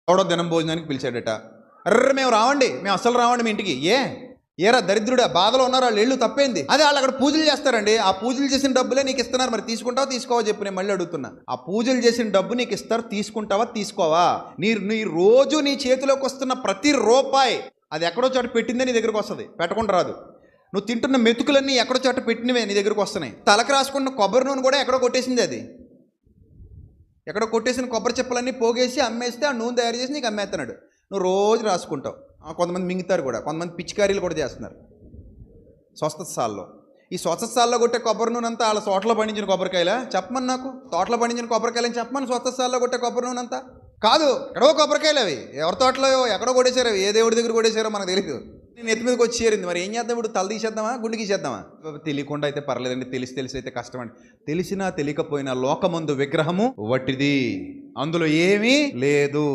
ఎవడో దినం భోజనానికి పిలిచాడట. అర్ర మేము రావండి, మేము అస్సలు రావండి మీ ఇంటికి. ఏరా దరిద్రుడా, బాధలో ఉన్నారు వాళ్ళు, ఇళ్ళు తప్పేంది? అదే వాళ్ళు అక్కడ పూజలు చేస్తారండి, ఆ పూజలు చేసిన డబ్బులే నీకు ఇస్తున్నారు, మరి తీసుకుంటావా తీసుకోవా చెప్పు. నేను మళ్ళీ అడుగుతున్నా, ఆ పూజలు చేసిన డబ్బు నీకు ఇస్తారు, తీసుకుంటావా తీసుకోవా? నీ రోజు నీ చేతిలోకి వస్తున్న ప్రతి రూపాయి అది ఎక్కడో చోట పెట్టిందే నీ దగ్గరకు వస్తుంది, పెట్టకుండా రాదు. నువ్వు తింటున్న మెతుకులన్నీ ఎక్కడో చోట పెట్టినవే నీ దగ్గరకు వస్తున్నాయి. తలకు రాసుకున్న కొబ్బరి నూనె కూడా ఎక్కడో కొట్టేసింది, అది ఎక్కడో కొట్టేసిన కొబ్బరి చెప్పలన్నీ పోగేసి అమ్మేస్తే ఆ నూనె తయారు చేసి నీకు అమ్మేస్తున్నాడు. నువ్వు రోజు రాసుకుంటావు. కొంతమంది మింగుతారు కూడా, కొంతమంది పిచ్చికారీలు కూడా చేస్తున్నారు స్వస్థత సాల్లో. ఈ స్వస్థత సాల్లో కొట్టే కొబ్బరి నూనె అంతా వాళ్ళ తోటలో పండించిన కొబ్బరికాయలా చెప్పమని, నాకు తోటలో పండించిన కొబ్బరికాయలని చెప్పమని. స్వస్థత సాల్లో కొట్టే కొబ్బరి నూనె అంతా కాదు, ఎక్కడో కొబ్బరికాయలు అవి, ఎవరి తోటలో ఎక్కడో కొట్టేశారు అవి, ఏ దేవుడి దగ్గర కొట్టేశారో మనకు తెలియదు. నేను ఎత్తి మీదకి వచ్చి చేరింది, మరి ఏం చేద్దాం ఇప్పుడు? తల తీసేద్దామా, గుండె గీసేద్దామా? తెలియకుండా అయితే పర్లేదండి, తెలిసి అయితే కష్టం అండి. తెలిసినా తెలియకపోయినా లోకమందు విగ్రహము వట్టిది, అందులో ఏమీ లేదు.